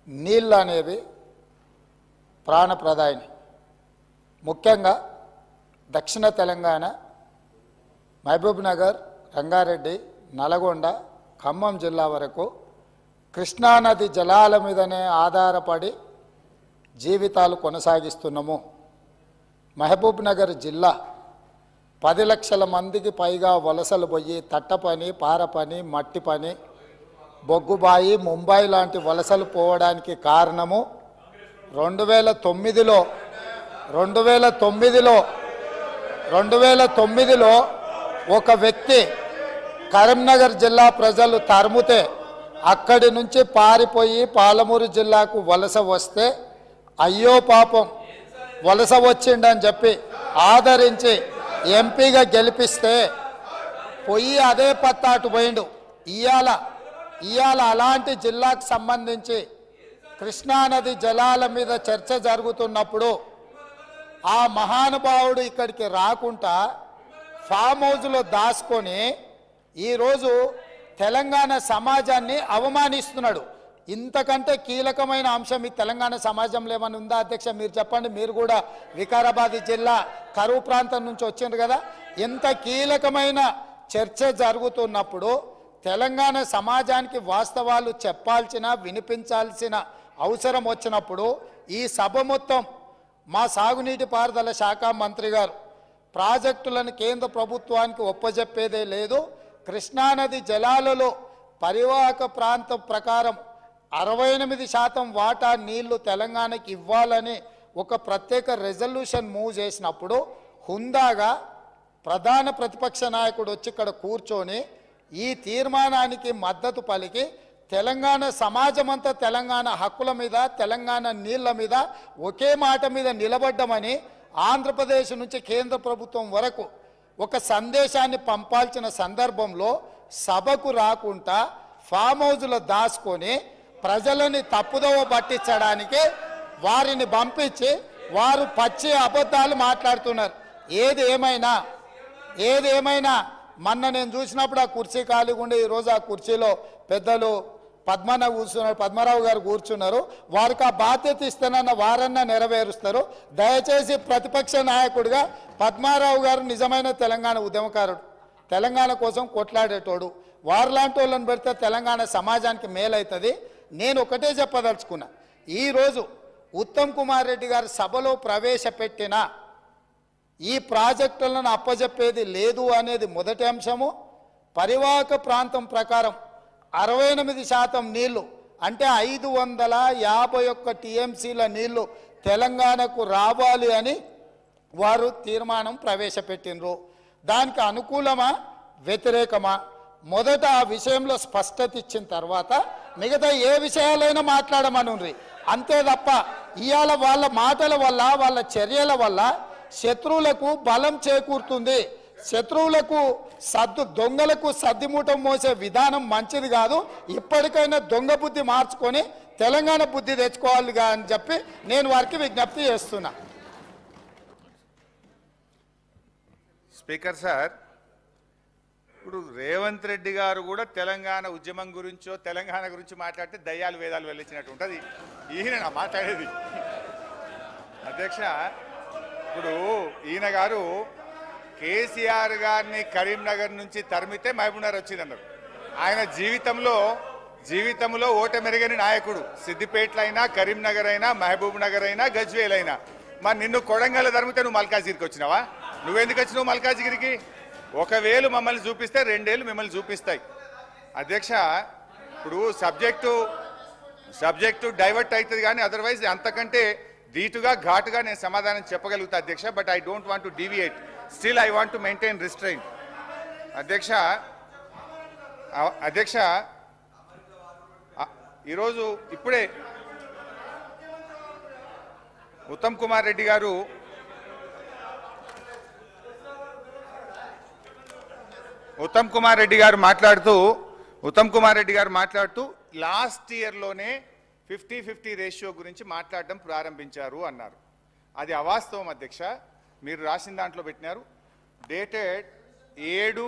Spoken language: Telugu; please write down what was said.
నీళ్ళు అనేవి ప్రాణప్రదాయిని. ముఖ్యంగా దక్షిణ తెలంగాణ మహబూబ్ నగర్, రంగారెడ్డి, నల్గొండ, ఖమ్మం జిల్లా వరకు కృష్ణానది జలాల మీదనే ఆధారపడి జీవితాలు కొనసాగిస్తున్నాము. మహబూబ్ నగర్ జిల్లా 10 లక్షల మందికి పైగా వలసలు పోయి తట్ట పని, పార పని, మట్టి పని, బొగ్గుబాయి, ముంబై లాంటి వలసలు పోవడానికి కారణము 2009లో ఒక వ్యక్తి కరీంనగర్ జిల్లా ప్రజలు తరుముతే అక్కడి నుంచి పారిపోయి పాలమూరు జిల్లాకు వలస వస్తే అయ్యో పాపం వలస వచ్చిండని చెప్పి ఆదరించి ఎంపీగా గెలిపిస్తే పోయి అదే పత్తాటు పోయిండు. ఇవాళ అలాంటి జిల్లాకు సంబంధించి కృష్ణానది జలాల మీద చర్చ జరుగుతున్నప్పుడు ఆ మహానుభావుడు ఇక్కడికి రాకుండా ఫామ్ హౌస్లో దాచుకొని ఈరోజు తెలంగాణ సమాజాన్ని అవమానిస్తున్నాడు. ఇంతకంటే కీలకమైన అంశం ఈ తెలంగాణ సమాజంలో ఏమైనా ఉందా అధ్యక్ష? మీరు చెప్పండి. మీరు కూడా వికారాబాద్ జిల్లా కరువు ప్రాంతం నుంచి వచ్చిండ్రు కదా. ఇంత కీలకమైన చర్చ జరుగుతున్నప్పుడు తెలంగాణ సమాజానికి వాస్తవాలు చెప్పాల్సిన, వినిపించాల్సిన అవసరం వచ్చినప్పుడు ఈ సభ మొత్తం మా సాగునీటి పారుదల శాఖ మంత్రి గారు ప్రాజెక్టులను కేంద్ర ప్రభుత్వానికి ఒప్పజెప్పేదే లేదు, కృష్ణానది జలాలలో పరివాహక ప్రాంతం ప్రకారం 68% వాటా నీళ్లు తెలంగాణకి ఇవ్వాలని ఒక ప్రత్యేక రెజల్యూషన్ మూవ్ చేసినప్పుడు హుందాగా ప్రధాన ప్రతిపక్ష నాయకుడు వచ్చి ఇక్కడ కూర్చొని ఈ తీర్మానానికి మద్దతు పలికి తెలంగాణ సమాజమంతా తెలంగాణ హక్కుల మీద, తెలంగాణ నీళ్ల మీద ఒకే మాట మీద నిలబడ్డమని ఆంధ్రప్రదేశ్ నుంచి కేంద్ర ప్రభుత్వం వరకు ఒక సందేశాన్ని పంపాల్సిన సందర్భంలో సభకు రాకుండా ఫామ్ హౌస్లో దాచుకొని ప్రజలని తప్పుదోవ పట్టించడానికి వారిని పంపించి వారు పచ్చి అబద్ధాలు మాట్లాడుతున్నారు. ఏది ఏమైనా మొన్న నేను చూసినప్పుడు ఆ కుర్చీ ఖాళీగా ఉండి ఈరోజు ఆ కుర్చీలో పెద్దలు పద్మరావు గారు కూర్చున్నారు. వారికి ఆ బాధ్యత ఇస్తానన్న వారన్నా నెరవేరుస్తారు. దయచేసి ప్రతిపక్ష నాయకుడిగా పద్మారావు గారు నిజమైన తెలంగాణ ఉద్యమకారుడు, తెలంగాణ కోసం కొట్లాడేటోడు. వారిలాంటి వాళ్ళని పెడితే తెలంగాణ సమాజానికి మేలవుతుంది. నేను ఒకటే చెప్పదలుచుకున్నా, ఈరోజు ఉత్తమ్ కుమార్ రెడ్డి గారు సభలో ప్రవేశపెట్టిన ఈ ప్రాజెక్టులను అప్పజెప్పేది లేదు అనేది మొదటి అంశము. పరివాహక ప్రాంతం ప్రకారం 68% నీళ్లు అంటే 551 టీఎంసీల నీళ్లు తెలంగాణకు రావాలి అని వారు తీర్మానం ప్రవేశపెట్టినరు. దానికి అనుకూలమా వ్యతిరేకమా మొదట ఆ విషయంలో స్పష్టత ఇచ్చిన తర్వాత మిగతా ఏ విషయాలైనా మాట్లాడమనుండ్రి. అంతే తప్ప ఇవాళ వాళ్ళ మాటల వల్ల, వాళ్ళ చర్యల వల్ల శత్రువులకు బలం చేకూరుతుంది. శత్రువులకు దొంగలకు సద్దిమూటం మోసే విధానం మంచిది కాదు. ఇప్పటికైనా దొంగ బుద్ధి మార్చుకొని తెలంగాణ బుద్ధి తెచ్చుకోవాలిగా అని చెప్పి నేను వారికి విజ్ఞప్తి చేస్తున్నా. స్పీకర్ సార్, ఇప్పుడు రేవంత్ రెడ్డి గారు కూడా తెలంగాణ ఉద్యమం గురించో తెలంగాణ గురించి మాట్లాడితే దయ్యాలు వేదాలు వెళ్ళించినట్టు ఉంటుంది. ఈయన మాట్లాడేది అధ్యక్ష. ఇప్పుడు ఈయన గారు కేసీఆర్ గారిని కరీంనగర్ నుంచి తరిమితే మహబూబ్నగర్ వచ్చిందన్నారు. ఆయన జీవితంలో ఓటమెరుగని నాయకుడు. సిద్దిపేటలో అయినా, కరీంనగర్ అయినా, మహబూబ్ నగర్ అయినా, గజ్వేల్ అయినా. మరి నిన్ను కొడంగల్ తరిమితే నువ్వు మల్కాజ్గిరికి వచ్చినావా? నువ్వెందుకు వచ్చినావు మల్కాజ్గిరికి? 1 వేలు మమ్మల్ని చూపిస్తే 2 ఏళ్ళు మిమ్మల్ని చూపిస్తాయి. అధ్యక్ష, ఇప్పుడు సబ్జెక్టు డైవర్ట్ అవుతుంది కానీ అదర్వైజ్ అంతకంటే ధీటుగా ఘాటుగా నేను సమాధానం చెప్పగలుగుతా అధ్యక్ష. But I don't want to deviate. Still I want to maintain restrain. అధ్యక్ష ఈరోజు ఇప్పుడే ఉత్తమ్ కుమార్ రెడ్డి గారు మాట్లాడుతూ లాస్ట్ ఇయర్లోనే 50-50 రేషియో గురించి మాట్లాడడం ప్రారంభించారు అన్నారు. అది అవాస్తవం అధ్యక్ష. మీరు రాసిన దాంట్లో పెట్టినారు డేటెడ్ 7